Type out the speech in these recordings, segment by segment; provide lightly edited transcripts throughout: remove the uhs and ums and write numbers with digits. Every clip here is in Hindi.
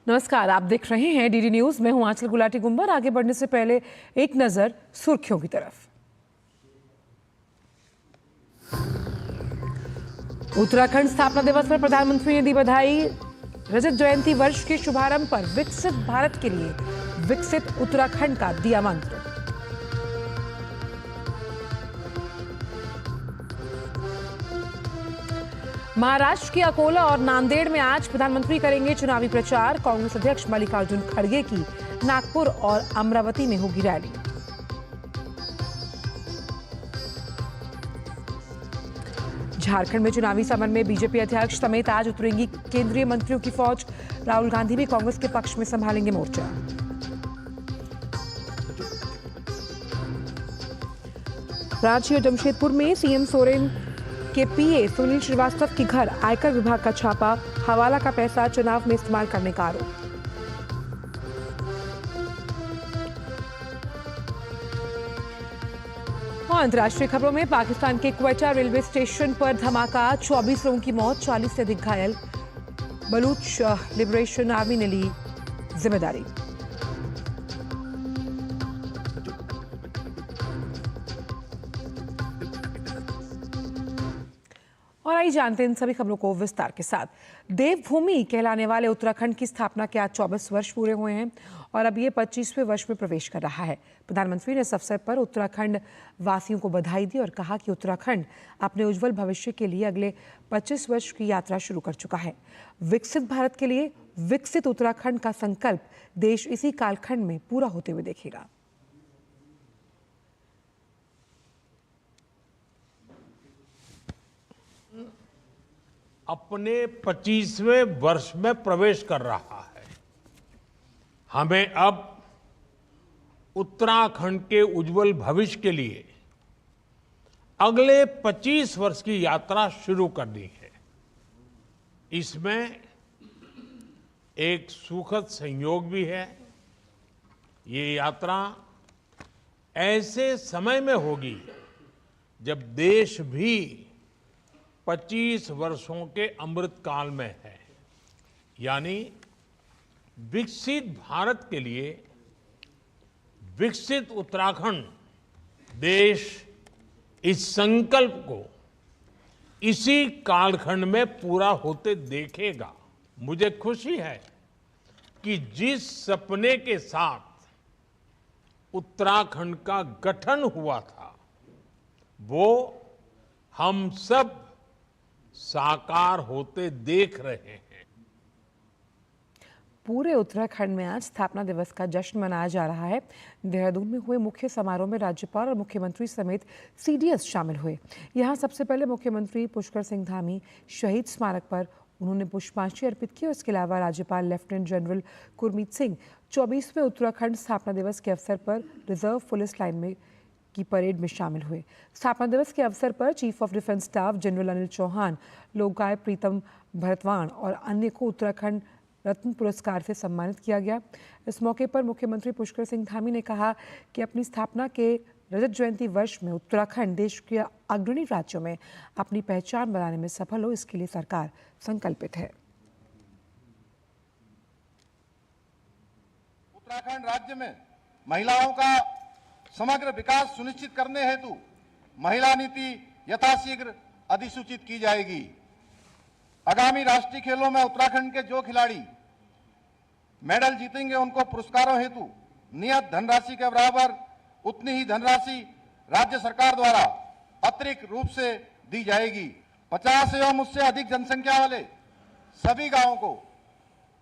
नमस्कार, आप देख रहे हैं डीडी न्यूज। मैं हूं आंचल गुलाटी गुंबर। आगे बढ़ने से पहले एक नजर सुर्खियों की तरफ। उत्तराखंड स्थापना दिवस पर प्रधानमंत्री ने दी बधाई। रजत जयंती वर्ष के शुभारंभ पर विकसित भारत के लिए विकसित उत्तराखंड का दिया मंत्र। महाराष्ट्र के अकोला और नांदेड़ में आज प्रधानमंत्री करेंगे चुनावी प्रचार। कांग्रेस अध्यक्ष मल्लिकार्जुन खड़गे की नागपुर और अमरावती में होगी रैली। झारखंड में चुनावी समर में बीजेपी अध्यक्ष समेत आज उतरेंगी केंद्रीय मंत्रियों की फौज। राहुल गांधी भी कांग्रेस के पक्ष में संभालेंगे मोर्चा। रांची और जमशेदपुर में सीएम सोरेन के पीए सुनील श्रीवास्तव के घर आयकर विभाग का छापा। हवाला का पैसा चुनाव में इस्तेमाल करने का आरोप। और अंतर्राष्ट्रीय खबरों में पाकिस्तान के क्वेटा रेलवे स्टेशन पर धमाका, 24 लोगों की मौत, 40 से अधिक घायल। बलूच लिबरेशन आर्मी ने ली जिम्मेदारी। और आइए जानते हैं इन सभी खबरों को विस्तार के साथ। देवभूमि कहलाने वाले उत्तराखंड की स्थापना के आज 24 वर्ष पूरे हुए हैं और अब ये 25वें वर्ष में प्रवेश कर रहा है। प्रधानमंत्री ने इस अवसर पर उत्तराखंड वासियों को बधाई दी और कहा कि उत्तराखंड अपने उज्जवल भविष्य के लिए अगले 25 वर्ष की यात्रा शुरू कर चुका है। विकसित भारत के लिए विकसित उत्तराखंड का संकल्प देश इसी कालखंड में पूरा होते हुए देखेगा। अपने 25वें वर्ष में प्रवेश कर रहा है। हमें अब उत्तराखंड के उज्जवल भविष्य के लिए अगले 25 वर्ष की यात्रा शुरू करनी है। इसमें एक सुखद संयोग भी है। ये यात्रा ऐसे समय में होगी जब देश भी 25 वर्षों के अमृत काल में है, यानी विकसित भारत के लिए विकसित उत्तराखंड देश इस संकल्प को इसी कालखंड में पूरा होते देखेगा। मुझे खुशी है कि जिस सपने के साथ उत्तराखंड का गठन हुआ था वो हम सब साकार होते देख रहे हैं। पूरे उत्तराखंड में आज स्थापना दिवस का जश्न मनाया जा रहा है। देहरादून में हुए मुख्य समारोह में राज्यपाल और मुख्यमंत्री समेत सीडीएस शामिल हुए। यहां सबसे पहले मुख्यमंत्री पुष्कर सिंह धामी शहीद स्मारक पर उन्होंने पुष्पांजलि अर्पित की और इसके अलावा राज्यपाल लेफ्टिनेंट जनरल गुरमीत सिंह 24वें उत्तराखंड स्थापना दिवस के अवसर पर रिजर्व पुलिस लाइन में की परेड में शामिल हुए। स्थापना दिवस के अवसर पर chief of defence staff general Anil Chauhan, लोकगायक प्रीतम भरतवाण और अन्य को उत्तराखंड रत्न पुरस्कार से सम्मानित किया गया। इस मौके पर मुख्यमंत्री पुष्कर सिंह धामी ने कहा कि अपनी स्थापना के रजत जयंती वर्ष में उत्तराखंड देश के अग्रणी राज्यों में अपनी पहचान बनाने में सफल हो, इसके लिए सरकार संकल्पित है। उत्तराखंड राज्य में महिलाओं का समग्र विकास सुनिश्चित करने हेतु महिला नीति यथाशीघ्र अधिसूचित की जाएगी। आगामी राष्ट्रीय खेलों में उत्तराखंड के जो खिलाड़ी मेडल जीतेंगे उनको पुरस्कारों हेतु नियत धनराशि के बराबर उतनी ही धनराशि राज्य सरकार द्वारा अतिरिक्त रूप से दी जाएगी। 50 एवं उससे अधिक जनसंख्या वाले सभी गांवों को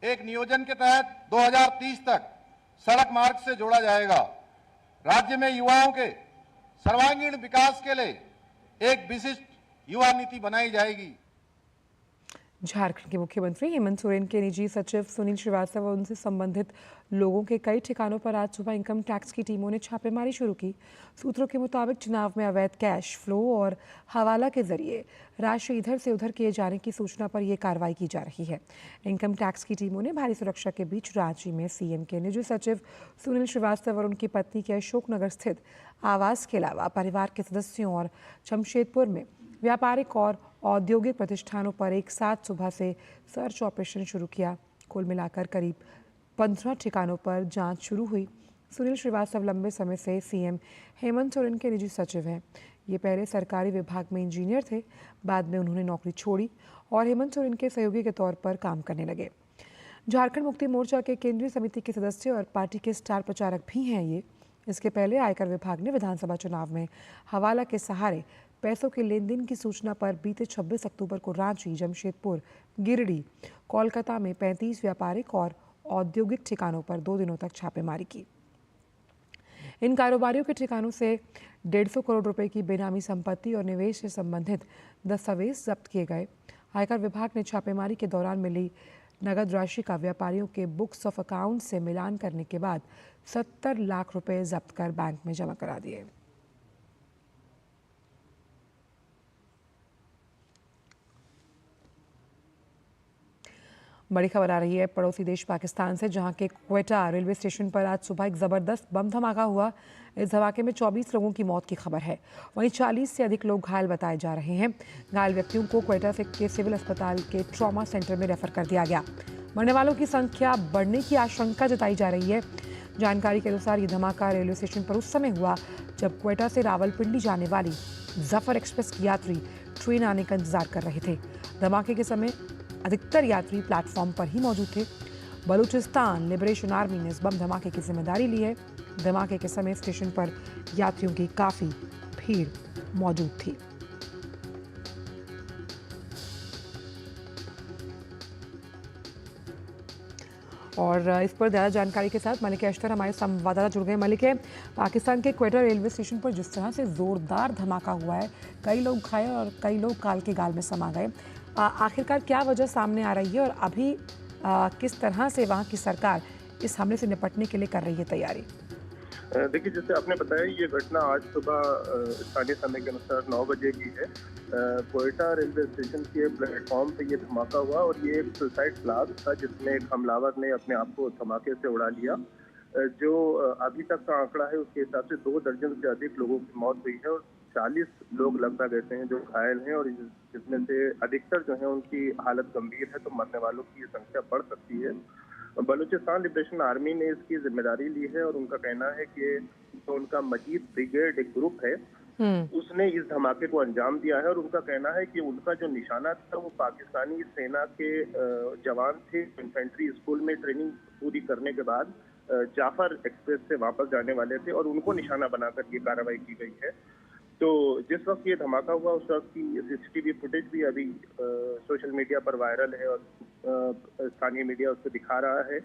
एक नियोजन के तहत 2030 तक सड़क मार्ग से जोड़ा जाएगा। राज्य में युवाओं के सर्वांगीण विकास के लिए एक विशिष्ट युवा नीति बनाई जाएगी। झारखंड के मुख्यमंत्री हेमंत सोरेन के निजी सचिव सुनील श्रीवास्तव और उनसे संबंधित लोगों के कई ठिकानों पर आज सुबह इनकम टैक्स की टीमों ने छापेमारी शुरू की। सूत्रों के मुताबिक चुनाव में अवैध कैश फ्लो और हवाला के जरिए राशि इधर से उधर किए जाने की सूचना पर यह कार्रवाई की जा रही है। इनकम टैक्स की टीमों ने भारी सुरक्षा के बीच रांची में सीएम के निजी सचिव सुनील श्रीवास्तव और उनकी पत्नी के अशोकनगर स्थित आवास के अलावा परिवार के सदस्यों और जमशेदपुर में व्यापारिक और औद्योगिक प्रतिष्ठानों पर एक साथ सुबह से सर्च ऑपरेशन शुरू किया। कुल मिलाकर करीब 15 ठिकानों पर जांच शुरू हुई। सुनील श्रीवास्तव लंबे समय से सीएम हेमंत सोरेन के निजी सचिव हैं। ये पहले सरकारी विभाग में इंजीनियर थे, बाद में उन्होंने नौकरी छोड़ी और हेमंत सोरेन के सहयोगी के तौर पर काम करने लगे। झारखंड मुक्ति मोर्चा के केंद्रीय समिति के सदस्य और पार्टी के स्टार प्रचारक भी हैं ये। इसके पहले आयकर विभाग ने विधानसभा चुनाव में हवाला के सहारे पैसों के लेन देन की सूचना पर बीते 26 अक्टूबर को रांची, जमशेदपुर, गिरिडीह, कोलकाता में 35 व्यापारिक और औद्योगिक ठिकानों पर 2 दिनों तक छापेमारी की। इन कारोबारियों के ठिकानों से 150 करोड़ रुपए की बेनामी संपत्ति और निवेश से संबंधित दस्तावेज जब्त किए गए। आयकर विभाग ने छापेमारी के दौरान मिली नगद राशि का व्यापारियों के बुक्स ऑफ अकाउंट से मिलान करने के बाद 70 लाख रुपए जब्त कर बैंक में जमा करा दिए। बड़ी खबर आ रही है पड़ोसी देश पाकिस्तान से, जहां के क्वेटा रेलवे स्टेशन पर आज सुबह एक जबरदस्त बम धमाका हुआ। इस धमाके में 24 लोगों की मौत की खबर है, वहीं 40 से अधिक लोग घायल बताए जा रहे हैं। घायल व्यक्तियों को क्वेटा के सिविल अस्पताल के ट्रॉमा सेंटर में रेफर कर दिया गया। मरने वालों की संख्या बढ़ने की आशंका जताई जा रही है। जानकारी के अनुसार ये धमाका रेलवे स्टेशन पर उस समय हुआ जब क्वेटा से रावलपिंडी जाने वाली जफर एक्सप्रेस की यात्री ट्रेन आने का इंतजार कर रहे थे। धमाके के समय अधिकतर यात्री प्लेटफॉर्म पर ही मौजूद थे। बलूचिस्तान लिबरेशन आर्मी ने इस बम धमाके की जिम्मेदारी ली है। धमाके के समय स्टेशन पर यात्रियों की काफी भीड़ मौजूद थी। और इस पर ज़्यादा जानकारी के साथ मलिक अख्तर हमारे संवाददाता जुड़ गए। मलिक, पाकिस्तान के क्वेटा रेलवे स्टेशन पर जिस तरह से जोरदार धमाका हुआ है, कई लोग घायल और कई लोग काल के गाल में समा गए। आखिरकार क्या वजह सामने आ रही है और अभी किस तरह से वहाँ की सरकार इस हमले से निपटने के लिए कर रही है तैयारी? देखिए, जैसे आपने बताया, ये घटना आज सुबह स्थानीय समय के अनुसार 9 बजे की है। क्वेटा रेलवे स्टेशन के प्लेटफॉर्म पे ये धमाका हुआ और ये एक सुसाइड ब्लास्ट था जिसमें एक हमलावर ने अपने आप को धमाके से उड़ा लिया। जो अभी तक का आंकड़ा है उसके हिसाब से 2 दर्जन से अधिक लोगों की मौत हुई है और 40 लोग लगभग ऐसे हैं जो घायल हैं और जिसमें से अधिकतर जो है उनकी हालत गंभीर है, तो मरने वालों की संख्या बढ़ सकती है। बलूचिस्तान लिबरेशन आर्मी ने इसकी जिम्मेदारी ली है और उनका कहना है कि तो उनका मजीद ब्रिगेड एक ग्रुप है, उसने इस धमाके को अंजाम दिया है और उनका कहना है कि उनका जो निशाना था वो पाकिस्तानी सेना के जवान थे। इन्फेंट्री स्कूल में ट्रेनिंग पूरी करने के बाद जाफर एक्सप्रेस से वापस जाने वाले थे और उनको निशाना बनाकर ये कार्रवाई की गई है। तो जिस वक्त ये धमाका हुआ उस वक्त की सीसीटीवी फुटेज भी अभी सोशल मीडिया पर वायरल है और स्थानीय मीडिया उसको दिखा रहा है,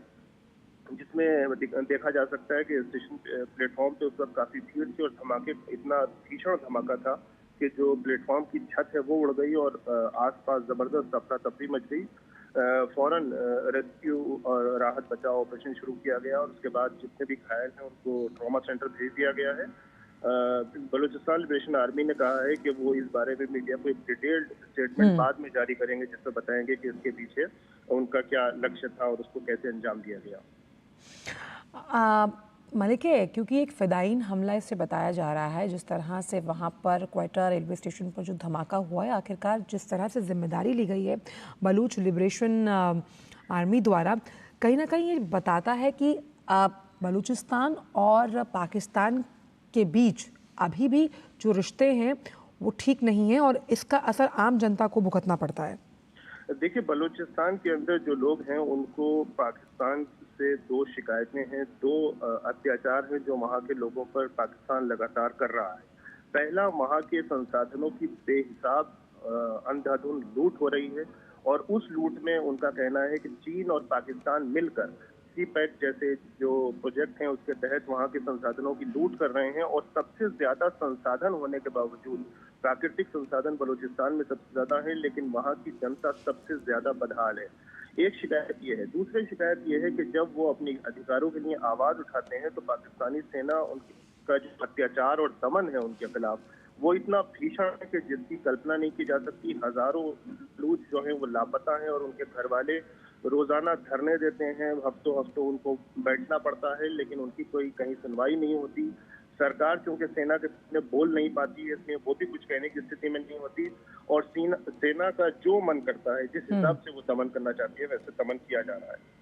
जिसमें देखा जा सकता है कि स्टेशन प्लेटफॉर्म पे उस वक्त काफी भीड़ थी और धमाके इतना भीषण धमाका था कि जो प्लेटफॉर्म की छत है वो उड़ गई और आसपास जबरदस्त अफरा तफरी मच गई। फौरन रेस्क्यू और राहत बचाव ऑपरेशन शुरू किया गया और उसके बाद जितने भी घायल हैं उनको ट्रॉमा सेंटर भेज दिया गया है। बलूचिस्तान लिबरेशन आर्मी ने कहा है कि वो इस बारे में मीडिया को एक डिटेल्ड स्टेटमेंट बाद में जारी करेंगे जिसमें बताएंगे कि इसके पीछे उनका क्या लक्ष्य था और उसको कैसे अंजाम दिया गया। मलिक, क्योंकि एक फिदायीन हमला इससे बताया जा रहा है, जिस तरह से वहाँ पर क्वेटा रेलवे स्टेशन पर जो धमाका हुआ है, आखिरकार जिस तरह से जिम्मेदारी ली गई है बलूच लिबरेशन आर्मी द्वारा, कहीं ना कहीं ये बताता है कि बलूचिस्तान और पाकिस्तान के बीच अभी भी जो रिश्ते हैं वो ठीक नहीं है और इसका असर आम जनता को भुगतना पड़ता है। देखिए, बलूचिस्तान के अंदर जो लोग हैं उनको पाकिस्तान से 2 शिकायतें हैं, 2 अत्याचार हैं जो वहाँ के लोगों पर पाकिस्तान लगातार कर रहा है। पहला, वहाँ के संसाधनों की बेहिसाब अंधाधुंध लूट हो रही है और उस लूट में उनका कहना है कि चीन और पाकिस्तान मिलकर एसडी पैक जैसे जो प्रोजेक्ट हैं उसके तहत वहाँ के संसाधनों की लूट कर रहे हैं। और सबसे ज्यादा संसाधन होने के बावजूद, प्राकृतिक संसाधन बलूचिस्तान में सबसे ज्यादा है, लेकिन वहाँ की जनता सबसे ज्यादा बदहाल है। एक शिकायत ये है। दूसरी शिकायत ये है कि जब वो अपने अधिकारों के लिए आवाज उठाते हैं तो पाकिस्तानी सेना उनका जो अत्याचार और दमन है उनके खिलाफ, वो इतना भीषण है कि जिसकी कल्पना नहीं की जा सकती। हजारों बलूच जो हैं वो लापता हैं और उनके घर वाले रोजाना धरने देते हैं, हफ्तों हफ्तों उनको बैठना पड़ता है, लेकिन उनकी कोई कहीं सुनवाई नहीं होती। सरकार चूंकि सेना के सामने बोल नहीं पाती है, इसलिए वो भी कुछ कहने की स्थिति में नहीं होती। और सेना का जो मन करता है, जिस हिसाब से वो दमन करना चाहती है, वैसे दमन किया जा रहा है।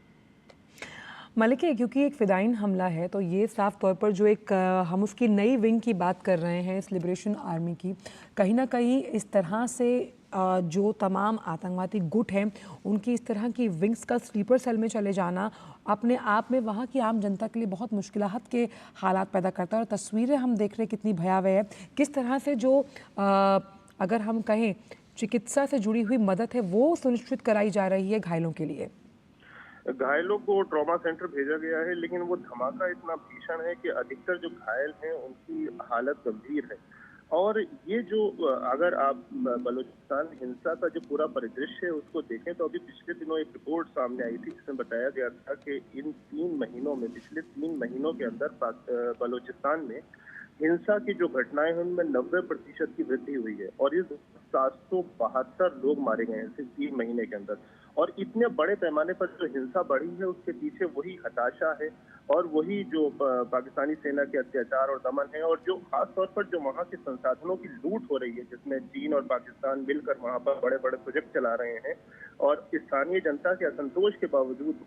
मलिक, क्योंकि एक फिदाइन हमला है तो ये साफ तौर पर जो एक हम उसकी नई विंग की बात कर रहे हैं इस लिबरेशन आर्मी की, कहीं ना कहीं इस तरह से जो तमाम आतंकवादी गुट हैं उनकी इस तरह की विंग्स का स्लीपर सेल में चले जाना अपने आप में वहाँ की आम जनता के लिए बहुत मुश्किलात के हालात पैदा करता है। और तस्वीरें हम देख रहे हैं कितनी भयावह है, किस तरह से जो अगर हम कहें चिकित्सा से जुड़ी हुई मदद है वो सुनिश्चित कराई जा रही है घायलों के लिए। घायलों को ट्रॉमा सेंटर भेजा गया है, लेकिन वो धमाका इतना भीषण है कि अधिकतर जो घायल हैं उनकी हालत गंभीर है। और ये जो अगर आप बलूचिस्तान हिंसा का जो पूरा परिदृश्य है उसको देखें तो अभी पिछले दिनों एक रिपोर्ट सामने आई थी जिसमें बताया गया था कि इन 3 महीनों में, पिछले 3 महीनों के अंदर बलूचिस्तान में हिंसा की जो घटनाएं हैं उनमें 90% की वृद्धि हुई है। और इस 772 लोग मारे गए हैं सिर्फ 3 महीने के अंदर। और इतने बड़े पैमाने पर जो हिंसा बढ़ी है उसके पीछे वही हताशा है और वही जो पाकिस्तानी सेना के अत्याचार और दमन है, और जो खास तौर पर जो वहाँ के संसाधनों की लूट हो रही है, जिसमें चीन और पाकिस्तान मिलकर वहाँ पर बड़े बड़े प्रोजेक्ट चला रहे हैं। और स्थानीय जनता के असंतोष के बावजूद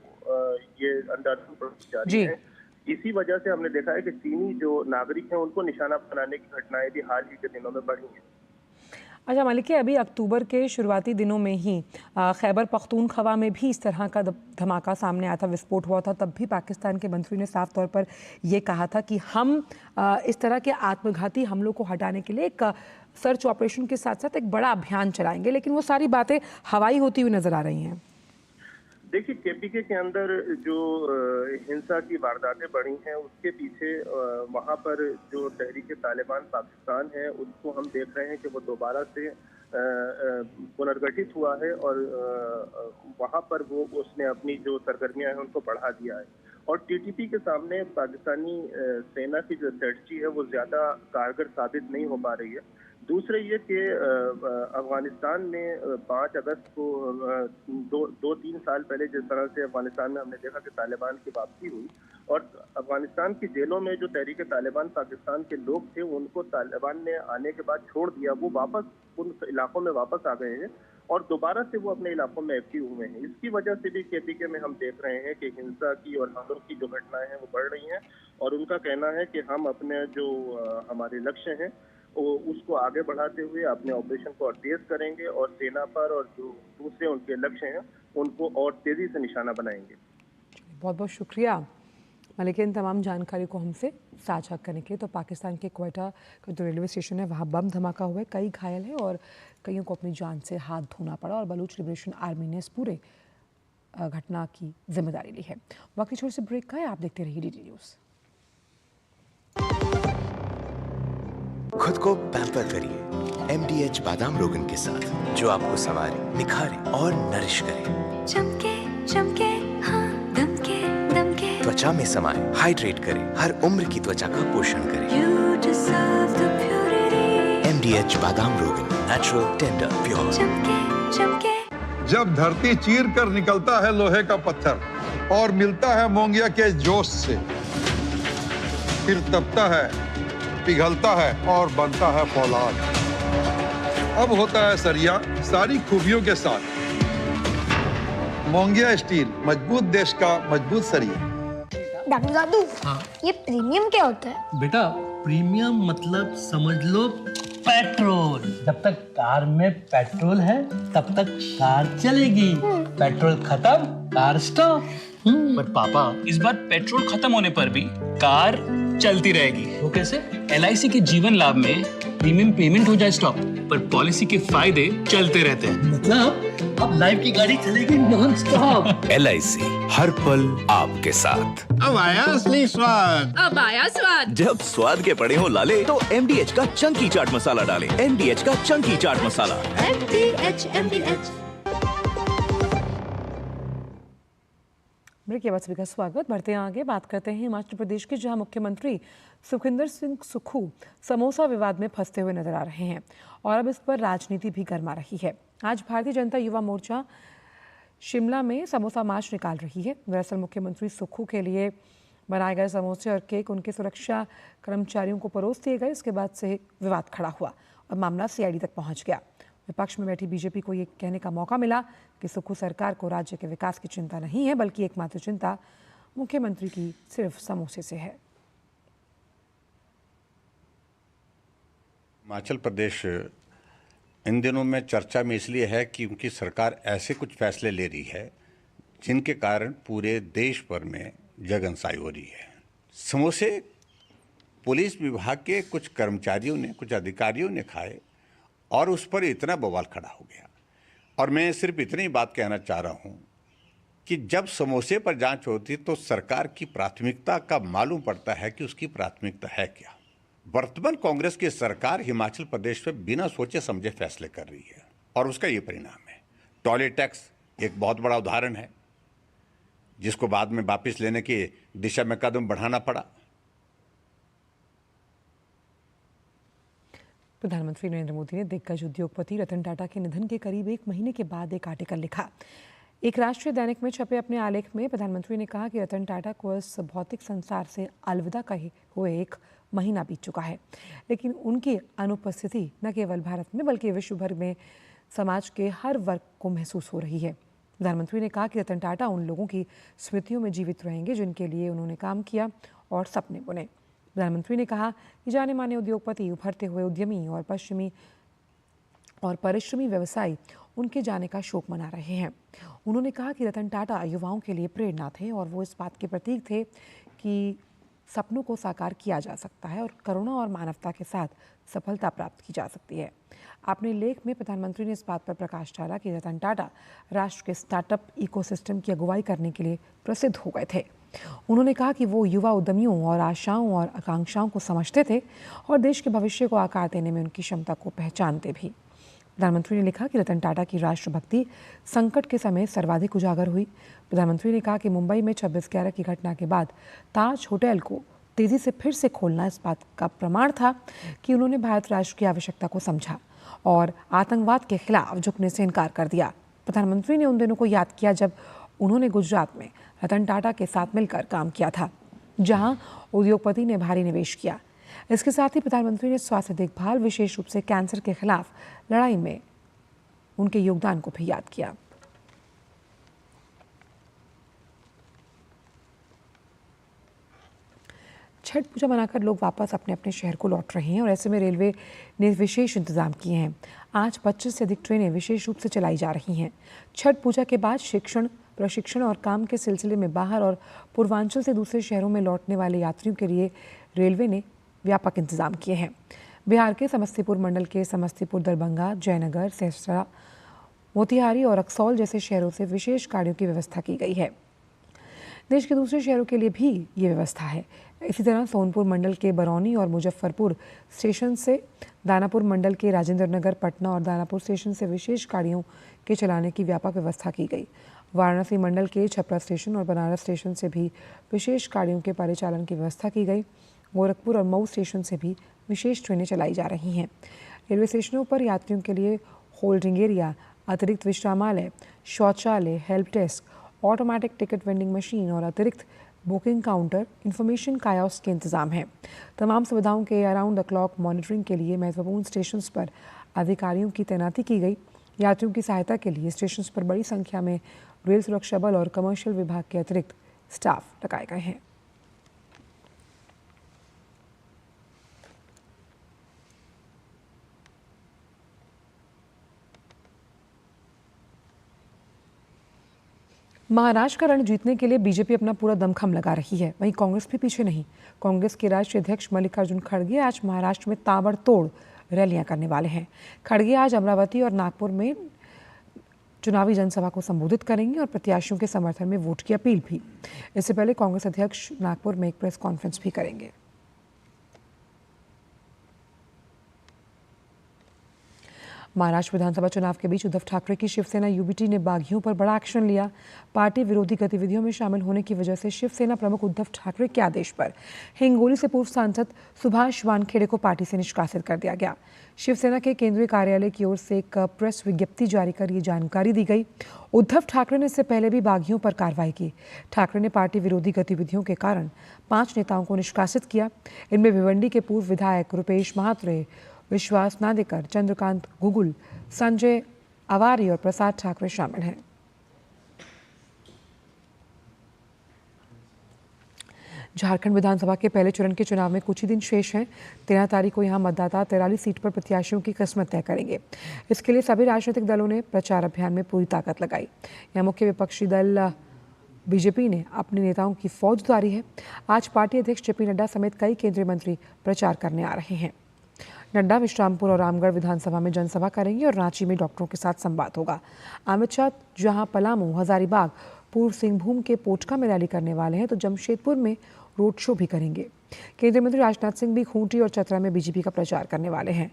ये अंधाधुंध जारी है। इसी वजह से हमने देखा है कि चीनी जो नागरिक हैं उनको निशाना बनाने की घटनाएं भी हाल ही के दिनों में बढ़ी हैं। अच्छा मलिक, अभी अक्टूबर के शुरुआती दिनों में ही खैबर पख्तूनख्वा में भी इस तरह का धमाका सामने आया था, विस्फोट हुआ था। तब भी पाकिस्तान के मंत्री ने साफ तौर पर ये कहा था कि हम इस तरह के आत्मघाती हमलों को हटाने के लिए एक सर्च ऑपरेशन के साथ साथ एक बड़ा अभियान चलाएंगे, लेकिन वो सारी बातें हवाई होती हुई नजर आ रही हैं। देखिए, केपीके के अंदर जो हिंसा की वारदातें बढ़ी हैं उसके पीछे वहाँ पर जो तहरीक तालिबान पाकिस्तान है उसको हम देख रहे हैं कि वो दोबारा से पुनर्गठित हुआ है और वहाँ पर वो उसने अपनी जो सरगर्मियां हैं उनको बढ़ा दिया है। और टीटीपी के सामने पाकिस्तानी सेना की जो स्ट्रेटजी है वो ज्यादा कारगर साबित नहीं हो पा रही है। दूसरे ये कि अफगानिस्तान में 5 अगस्त को 2-3 साल पहले जिस तरह से अफगानिस्तान में हमने देखा कि तालिबान की वापसी हुई और अफगानिस्तान की जेलों में जो तहरीक तालिबान पाकिस्तान के लोग थे उनको तालिबान ने आने के बाद छोड़ दिया, वो वापस उन इलाकों में वापस आ गए हैं और दोबारा से वो अपने इलाकों में एक्टिव हुए हैं। इसकी वजह से भी केपीके में हम देख रहे हैं कि हिंसा की और हमलों की जो घटनाएं हैं वो बढ़ रही हैं और उनका कहना है कि हम अपने जो हमारे लक्ष्य हैं उसको आगे बढ़ाते हुए अपने ऑपरेशन को और तेज करेंगे और सेना पर और जो दूसरे उनके लक्ष्य हैं उनको और तेजी से निशाना बनाएंगे। बहुत बहुत शुक्रिया मलिक, इन तमाम जानकारी को हमसे साझा करने के लिए। तो पाकिस्तान के क्वेटा का जो रेलवे स्टेशन है वहाँ बम धमाका हुआ है, कई घायल हैं और कईयों को अपनी जान से हाथ धोना पड़ा और बलूच लिबरेशन आर्मी ने इस पूरे घटना की जिम्मेदारी ली है। बाकी छोटे से ब्रेक का है, आप देखते रहिए DD न्यूज़। खुद को पैम्पर करिए MDH बादाम रोगन के साथ, जो आपको संवारे, निखारे और नरिश करे। चमके चमके हाँ, दमके दमके त्वचा में समाए, हाइड्रेट करे, हर उम्र की त्वचा का पोषण करे। You deserve the purity. MDH बादाम रोगन, नेचुरल, टेंडर, प्योर। चमके चमके जब धरती चीर कर निकलता है लोहे का पत्थर और मिलता है मोंगिया के जोश से, फिर तपता है, पिघलता है और बनता है फौलाद। अब होता है सरिया सारी खूबियों के साथ। मोंगिया स्टील, मजबूत देश का मजबूत सरिया। डॉक्टर दादू, हाँ? ये प्रीमियम क्या होता है? बेटा प्रीमियम मतलब समझ लो पेट्रोल। जब तक कार में पेट्रोल है तब तक कार चलेगी, पेट्रोल खत्म कार स्टॉप। पर पापा, इस बार पेट्रोल खत्म होने पर भी कार चलती रहेगी। वो कैसे? LIC के जीवन लाभ में प्रीमियम पेमेंट हो जाए स्टॉप, पर पॉलिसी के फायदे चलते रहते हैं। मतलब अब लाइफ की गाड़ी चलेगी नॉन स्टॉप। LIC हर पल आपके साथ। अब आया असली स्वाद। अब आया स्वाद। जब स्वाद के पड़े हो लाले तो MDH का चंकी चाट मसाला डालें। MDH का चंकी चाट मसाला। MDH। ब्रेक के बाद सभी का स्वागत। बढ़ते हैं आगे, बात करते हैं हिमाचल प्रदेश के, जहां मुख्यमंत्री सुखविंदर सिंह सुक्खू समोसा विवाद में फंसते हुए नजर आ रहे हैं और अब इस पर राजनीति भी गर्मा रही है। आज भारतीय जनता युवा मोर्चा शिमला में समोसा मार्च निकाल रही है। दरअसल मुख्यमंत्री सुक्खू के लिए बनाए गए समोसे और केक उनके सुरक्षा कर्मचारियों को परोस दिए गए। इसके बाद से विवाद खड़ा हुआ और मामला CID तक पहुंच गया। विपक्ष में बैठी बीजेपी को ये कहने का मौका मिला कि सुक्खू सरकार को राज्य के विकास की चिंता नहीं है, बल्कि एकमात्र चिंता मुख्यमंत्री की सिर्फ समोसे से है। हिमाचल प्रदेश इन दिनों में चर्चा में इसलिए है कि उनकी सरकार ऐसे कुछ फैसले ले रही है जिनके कारण पूरे देश भर में जगनसाई हो रही है। समोसे पुलिस विभाग के कुछ कर्मचारियों ने, कुछ अधिकारियों ने खाए और उस पर इतना बवाल खड़ा हो गया। और मैं सिर्फ इतनी बात कहना चाह रहा हूं कि जब समोसे पर जांच होती तो सरकार की प्राथमिकता का मालूम पड़ता है कि उसकी प्राथमिकता है क्या। वर्तमान कांग्रेस की सरकार हिमाचल प्रदेश में बिना सोचे समझे फैसले कर रही है और उसका ये परिणाम है। टॉयलेट टैक्स एक बहुत बड़ा उदाहरण है जिसको बाद में वापस लेने की दिशा में कदम बढ़ाना पड़ा। प्रधानमंत्री नरेंद्र मोदी ने दिग्गज उद्योगपति रतन टाटा के निधन के करीब 1 महीने के बाद एक आर्टिकल लिखा। एक राष्ट्रीय दैनिक में छपे अपने आलेख में प्रधानमंत्री ने कहा कि रतन टाटा को इस भौतिक संसार से अलविदा कहे हुए 1 महीना बीत चुका है, लेकिन उनकी अनुपस्थिति न केवल भारत में बल्कि विश्व भर में समाज के हर वर्ग को महसूस हो रही है। प्रधानमंत्री ने कहा कि रतन टाटा उन लोगों की स्मृतियों में जीवित रहेंगे जिनके लिए उन्होंने काम किया और सपने बुने। प्रधानमंत्री ने कहा कि जाने माने उद्योगपति, उभरते हुए उद्यमी और परिश्रमी व्यवसायी उनके जाने का शोक मना रहे हैं। उन्होंने कहा कि रतन टाटा युवाओं के लिए प्रेरणा थे और वो इस बात के प्रतीक थे कि सपनों को साकार किया जा सकता है और करुणा और मानवता के साथ सफलता प्राप्त की जा सकती है। अपने लेख में प्रधानमंत्री ने इस बात पर प्रकाश डाला कि रतन टाटा राष्ट्र के स्टार्टअप इकोसिस्टम की अगुवाई करने के लिए प्रसिद्ध हो गए थे। उन्होंने कहा कि वो युवा उद्यमियों और आशाओं और आकांक्षाओं को समझते थे और देश के भविष्य को आकार देने में उनकी क्षमता को पहचानते भी। प्रधानमंत्री ने लिखा कि रतन टाटा की राष्ट्रभक्ति संकट के समय सर्वाधिक उजागर हुई। प्रधानमंत्री ने कहा कि मुंबई में 26/11 की घटना के बाद ताज होटल को तेजी से फिर से खोलना इस बात का प्रमाण था कि उन्होंने भारत राष्ट्र की आवश्यकता को समझा और आतंकवाद के खिलाफ झुकने से इनकार कर दिया। प्रधानमंत्री ने उन दिनों को याद किया जब उन्होंने गुजरात में रतन टाटा के साथ मिलकर काम किया था, जहां उद्योगपति ने भारी निवेश किया। इसके साथ ही प्रधानमंत्री ने स्वास्थ्य देखभाल, विशेष रूप से कैंसर के खिलाफ लड़ाई में उनके योगदान को भी याद किया। छठ पूजा मनाकर लोग वापस अपने अपने शहर को लौट रहे हैं और ऐसे में रेलवे ने विशेष इंतजाम किए हैं। आज 25 से अधिक ट्रेनें विशेष रूप से चलाई जा रही हैं। छठ पूजा के बाद शिक्षण, प्रशिक्षण और काम के सिलसिले में बाहर और पूर्वांचल से दूसरे शहरों में लौटने वाले यात्रियों के लिए रेलवे ने व्यापक इंतजाम किए हैं। बिहार के समस्तीपुर मंडल के समस्तीपुर, दरभंगा, जयनगर, सहरसा, मोतिहारी और रक्सौल जैसे शहरों से विशेष गाड़ियों की व्यवस्था की गई है। देश के दूसरे शहरों के लिए भी ये व्यवस्था है। इसी तरह सोनपुर मंडल के बरौनी और मुजफ्फरपुर स्टेशन से, दानापुर मंडल के राजेंद्र नगर, पटना और दानापुर स्टेशन से विशेष गाड़ियों के चलाने की व्यापक व्यवस्था की गई। वाराणसी मंडल के छपरा स्टेशन और बनारस स्टेशन से भी विशेष गाड़ियों के परिचालन की व्यवस्था की गई। गोरखपुर और मऊ स्टेशन से भी विशेष ट्रेनें चलाई जा रही हैं। रेलवे स्टेशनों पर यात्रियों के लिए होल्डिंग एरिया, अतिरिक्त विश्रामालय, शौचालय, help desk, automatic ticket vending machine और अतिरिक्त बुकिंग काउंटर, इंफॉर्मेशन कायोस्क के इंतजाम हैं। तमाम सुविधाओं के अराउंड द क्लॉक मॉनिटरिंग के लिए महत्वपूर्ण स्टेशंस पर अधिकारियों की तैनाती की गई। यात्रियों की सहायता के लिए स्टेशंस पर बड़ी संख्या में रेल सुरक्षा बल और कमर्शियल विभाग के अतिरिक्त स्टाफ लगाए गए हैं। महाराष्ट्र का रण जीतने के लिए बीजेपी अपना पूरा दमखम लगा रही है, वहीं कांग्रेस भी पीछे नहीं। कांग्रेस के राष्ट्रीय अध्यक्ष मल्लिकार्जुन खड़गे आज महाराष्ट्र में ताबड़तोड़ रैलियां करने वाले हैं। खड़गे आज अमरावती और नागपुर में चुनावी जनसभा को संबोधित करेंगे और प्रत्याशियों के समर्थन में वोट की अपील भी। इससे पहले कांग्रेस अध्यक्ष नागपुर में एक प्रेस कॉन्फ्रेंस भी करेंगे। महाराष्ट्र विधानसभा चुनाव के बीच उद्धव ठाकरे की शिवसेना यूबीटी ने बागियों पर बड़ा एक्शन लिया। पार्टी विरोधी गतिविधियों में शामिल होने की वजह से शिवसेना प्रमुख उद्धव ठाकरे के आदेश पर हिंगोली से पूर्व सांसद सुभाष वानखेड़े को पार्टी से निष्कासित कर दिया गया। शिवसेना के केंद्रीय कार्यालय की ओर से एक प्रेस विज्ञप्ति जारी कर ये जानकारी दी गई। उद्धव ठाकरे ने इससे पहले भी बागियों पर कार्रवाई की। ठाकरे ने पार्टी विरोधी गतिविधियों के कारण 5 नेताओं को निष्कासित किया। इनमें भिवंडी के पूर्व विधायक रुपेश महात्रे, विश्वास नादेकर, चंद्रकांत गुगुल, संजय अवारी और प्रसाद ठाकरे शामिल हैं। झारखंड विधानसभा के पहले चरण के चुनाव में कुछ ही दिन शेष हैं। 13 तारीख को यहां मतदाता 43 सीट पर प्रत्याशियों की किस्मत तय करेंगे। इसके लिए सभी राजनीतिक दलों ने प्रचार अभियान में पूरी ताकत लगाई। यहां मुख्य विपक्षी दल बीजेपी ने अपने नेताओं की फौज उतारी है। आज पार्टी अध्यक्ष जेपी नड्डा समेत कई केंद्रीय मंत्री प्रचार करने आ रहे हैं। नड्डा विश्रामपुर और रामगढ़ विधानसभा में जनसभा करेंगे और रांची में डॉक्टरों के साथ संवाद होगा। अमित शाह जहां पलामू, हजारीबाग, पूर्व सिंहभूम के पोटका में रैली करने वाले हैं तो जमशेदपुर में रोड शो भी करेंगे। केंद्रीय मंत्री राजनाथ सिंह भी खूंटी और चतरा में बीजेपी का प्रचार करने वाले हैं।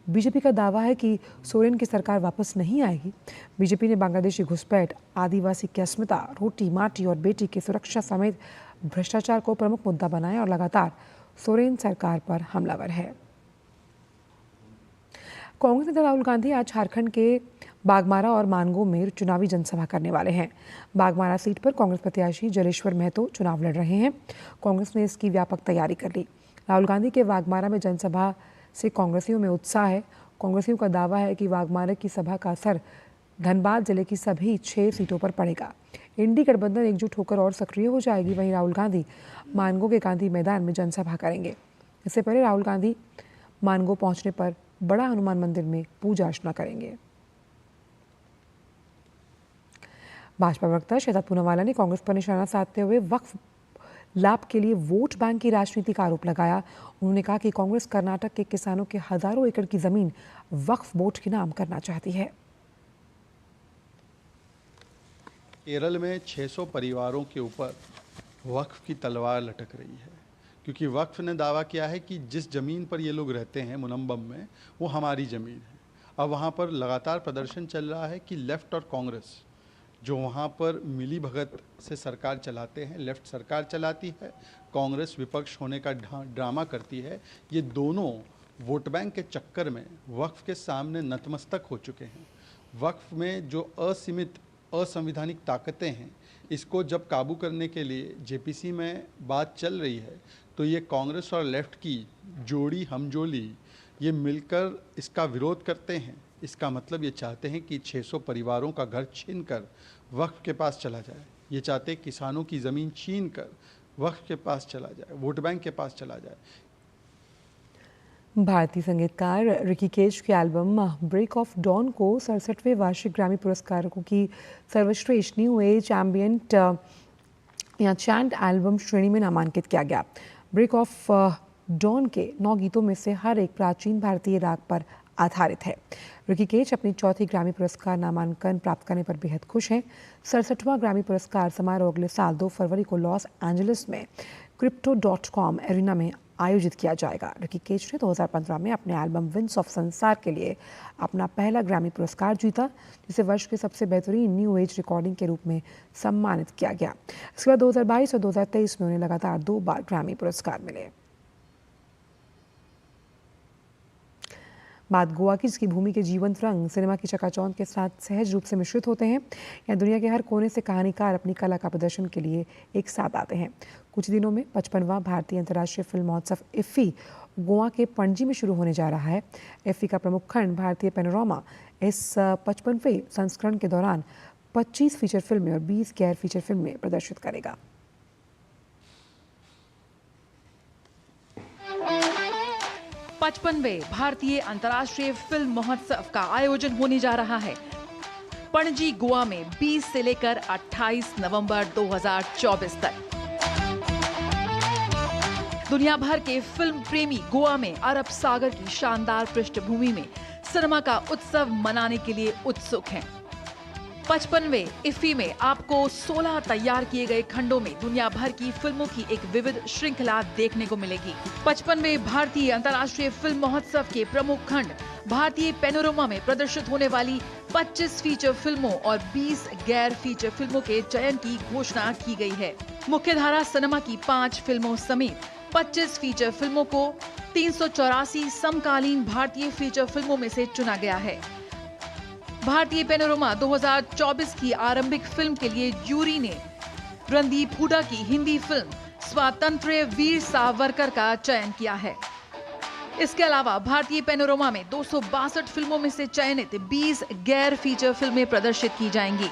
बीजेपी का दावा है कि सोरेन की सरकार वापस नहीं आएगी। बीजेपी ने बांग्लादेशी घुसपैठ, आदिवासी की अस्मिता, रोटी माटी और बेटी की सुरक्षा समेत भ्रष्टाचार को प्रमुख मुद्दा बनाया और लगातार सोरेन सरकार पर हमलावर है। कांग्रेस नेता राहुल गांधी आज झारखंड के बागमारा और मानगो में चुनावी जनसभा करने वाले हैं। बागमारा सीट पर कांग्रेस प्रत्याशी जलेश्वर महतो चुनाव लड़ रहे हैं। कांग्रेस ने इसकी व्यापक तैयारी कर ली। राहुल गांधी के बागमारा में जनसभा से कांग्रेसियों में उत्साह है। कांग्रेसियों का दावा है कि बागमारा की सभा का असर धनबाद जिले की सभी 6 सीटों पर पड़ेगा। इंडी गठबंधन एकजुट होकर और सक्रिय हो जाएगी। वहीं राहुल गांधी मानगो के गांधी मैदान में जनसभा करेंगे। इससे पहले राहुल गांधी मानगो पहुंचने पर बड़ा हनुमान मंदिर में पूजा अर्चना करेंगे। भाजपा प्रवक्ता शहजाद पूनावाला ने कांग्रेस पर निशाना साधते हुए वक्फ लाभ के लिए वोट बैंक की राजनीति का आरोप लगाया। उन्होंने कहा कि कांग्रेस कर्नाटक के किसानों के हजारों एकड़ की जमीन वक्फ बोर्ड के नाम करना चाहती है। केरल में 600 परिवारों के ऊपर वक्फ की तलवार लटक रही है, क्योंकि वक्फ ने दावा किया है कि जिस ज़मीन पर ये लोग रहते हैं मुनम्बम में, वो हमारी ज़मीन है। अब वहाँ पर लगातार प्रदर्शन चल रहा है कि लेफ़्ट और कांग्रेस जो वहाँ पर मिली भगत से सरकार चलाते हैं, लेफ़्ट सरकार चलाती है, कांग्रेस विपक्ष होने का ड्रामा करती है। ये दोनों वोट बैंक के चक्कर में वक्फ के सामने नतमस्तक हो चुके हैं। वक्फ में जो असीमित असंवैधानिक ताकतें हैं, इसको जब काबू करने के लिए जेपीसी में बात चल रही है, तो ये कांग्रेस और लेफ्ट की जोड़ी हमजोली ये मिलकर इसका विरोध करते हैं। इसका मतलब ये चाहते हैं कि 600 परिवारों का घर छीनकर वक्फ के पास चला जाए। ये चाहते हैं किसानों की ज़मीन छीनकर वक्फ के पास चला जाए, वोट बैंक के पास चला जाए। भारतीय संगीतकार रिकी केज की एल्बम ब्रेक ऑफ डॉन को 67वें वार्षिक ग्रैमी पुरस्कारों की सर्वश्रेष्ठ न्यू एज एम्बियंट या चैंट एल्बम श्रेणी में नामांकित किया गया। ब्रेक ऑफ डॉन के 9 गीतों में से हर एक प्राचीन भारतीय राग पर आधारित है। रिकी केज अपनी 4थी ग्रैमी पुरस्कार नामांकन प्राप्त करने पर बेहद खुश हैं। 67वां ग्रैमी पुरस्कार समारोह अगले साल 2 फरवरी को लॉस एंजलिस में crypto.com एरिना में आयोजित किया जाएगा। रिकी केज ने 2015 में अपने एल्बम विंड्स ऑफ संसार के लिए अपना पहला ग्रैमी पुरस्कार जीता, जिसे वर्ष के सबसे बेहतरीन न्यू एज रिकॉर्डिंग के रूप में सम्मानित किया गया। इसके बाद 2022 और 2023 में उन्हें लगातार 2 बार ग्रैमी पुरस्कार मिले। बात गोवा की, जिसकी भूमि के जीवंत रंग सिनेमा की चकाचौंध के साथ सहज रूप से मिश्रित होते हैं। यहाँ दुनिया के हर कोने से कहानीकार अपनी कला का प्रदर्शन के लिए एक साथ आते हैं। कुछ दिनों में 55वां भारतीय अंतर्राष्ट्रीय फिल्म महोत्सव इफ्फी गोवा के पणजी में शुरू होने जा रहा है। इफ्फी का प्रमुख खंड भारतीय पैनोरामा इस 55वें संस्करण के दौरान 25 फीचर फिल्में और 20 गैर फीचर फिल्में प्रदर्शित करेगा। पचपनवें भारतीय अंतर्राष्ट्रीय फिल्म महोत्सव का आयोजन होने जा रहा है पणजी गोवा में 20 से लेकर 28 नवंबर 2024 तक। दुनिया भर के फिल्म प्रेमी गोवा में अरब सागर की शानदार पृष्ठभूमि में सिनेमा का उत्सव मनाने के लिए उत्सुक हैं। 55वें इफ्फी में आपको 16 तैयार किए गए खंडों में दुनिया भर की फिल्मों की एक विविध श्रृंखला देखने को मिलेगी। 55वें भारतीय अंतर्राष्ट्रीय फिल्म महोत्सव के प्रमुख खंड भारतीय पैनोरमा में प्रदर्शित होने वाली 25 फीचर फिल्मों और 20 गैर फीचर फिल्मों के चयन की घोषणा की गई है। मुख्यधारा सिनेमा की 5 फिल्मों समेत 25 फीचर फिल्मों को 384 समकालीन भारतीय फीचर फिल्मों में से चुना गया है। भारतीय पैनोरमा 2024 की आरंभिक फिल्म के लिए जूरी ने रणदीप हुडा की हिंदी फिल्म स्वातंत्र्य वीर सावरकर का चयन किया है। इसके अलावा भारतीय पैनोरमा में 262 फिल्मों में से चयनित 20 गैर फीचर फिल्में प्रदर्शित की जाएंगी।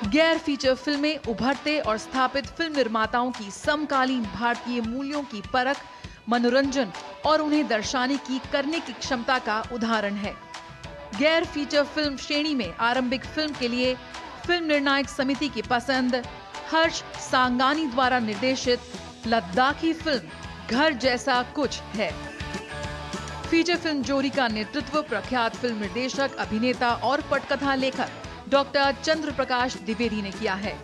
गैर फीचर फिल्में उभरते और स्थापित फिल्म निर्माताओं की समकालीन भारतीय मूल्यों की परख, मनोरंजन और उन्हें दर्शाने की करने की क्षमता का उदाहरण है। गैर फीचर फिल्म श्रेणी में आरंभिक फिल्म के लिए फिल्म निर्णायक समिति की पसंद हर्ष सांगानी द्वारा निर्देशित लद्दाखी फिल्म घर जैसा कुछ है। फीचर फिल्म जोड़ी का नेतृत्व प्रख्यात फिल्म निर्देशक, अभिनेता और पटकथा लेखक डॉक्टर चंद्र प्रकाश द्विवेदी ने किया है।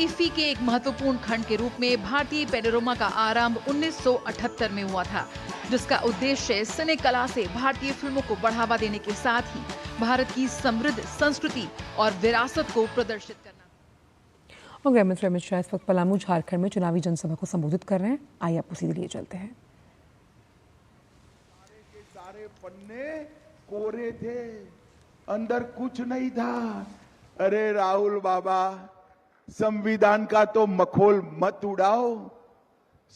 इफ्फी के एक महत्वपूर्ण खंड के रूप में भारतीय पैनोरमा का आरंभ 1978 में हुआ था, जिसका उद्देश्य सिने कला से भारतीय फिल्मों को बढ़ावा देने के साथ ही भारत की समृद्ध संस्कृति और विरासत को प्रदर्शित करना। और गृह मंत्री अमित शाह इस वक्त पलामू झारखंड में चुनावी जनसभा को संबोधित कर रहे हैं। आइए आपको सीधे लिए चलते हैं। सारे पन्ने कोरे थे, अंदर कुछ नहीं था। अरे राहुल बाबा, संविधान का तो मखौल मत उड़ाओ।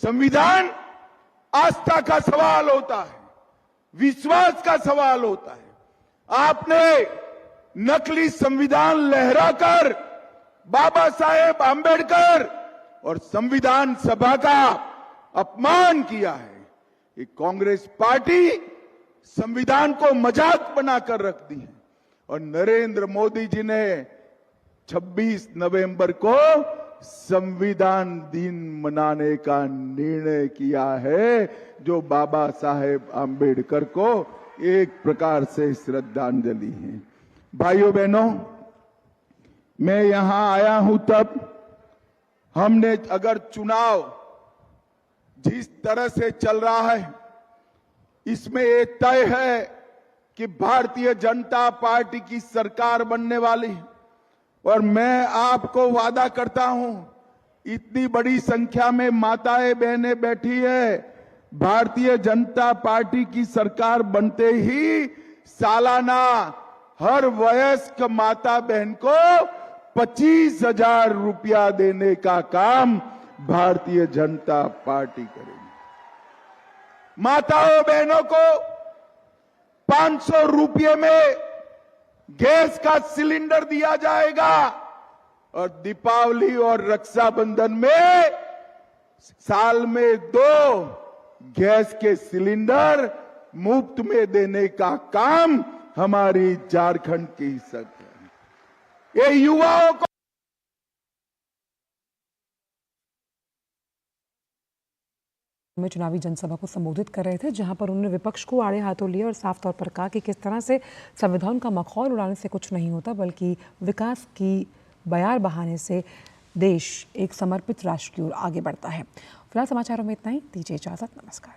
संविधान आस्था का सवाल होता है, विश्वास का सवाल होता है। आपने नकली संविधान लहराकर बाबा साहेब आंबेडकर और संविधान सभा का अपमान किया है। ये कांग्रेस पार्टी संविधान को मजाक बनाकर रख दी है और नरेंद्र मोदी जी ने 26 नवंबर को संविधान दिन मनाने का निर्णय किया है, जो बाबा साहेब आंबेडकर को एक प्रकार से श्रद्धांजलि है। भाइयों बहनों, मैं यहां आया हूं तब हमने अगर चुनाव जिस तरह से चल रहा है, इसमें ये तय है कि भारतीय जनता पार्टी की सरकार बनने वाली है। और मैं आपको वादा करता हूं, इतनी बड़ी संख्या में माताएं बहनें बैठी है, भारतीय जनता पार्टी की सरकार बनते ही सालाना हर वयस्क माता बहन को 25,000 रुपया देने का काम भारतीय जनता पार्टी करेगी। माताओं बहनों को 500 रुपये में गैस का सिलेंडर दिया जाएगा और दीपावली और रक्षाबंधन में साल में 2 गैस के सिलेंडर मुफ्त में देने का काम हमारी झारखंड की सरकार। ये युवाओं को में चुनावी जनसभा को संबोधित कर रहे थे, जहां पर उन्होंने विपक्ष को आड़े हाथों लिया और साफ तौर पर कहा कि किस तरह से संविधान का मखौल उड़ाने से कुछ नहीं होता, बल्कि विकास की बयार बहाने से देश एक समर्पित राष्ट्र की ओर आगे बढ़ता है। फिलहाल समाचारों में इतना ही। दीजिए इजाजत। नमस्कार।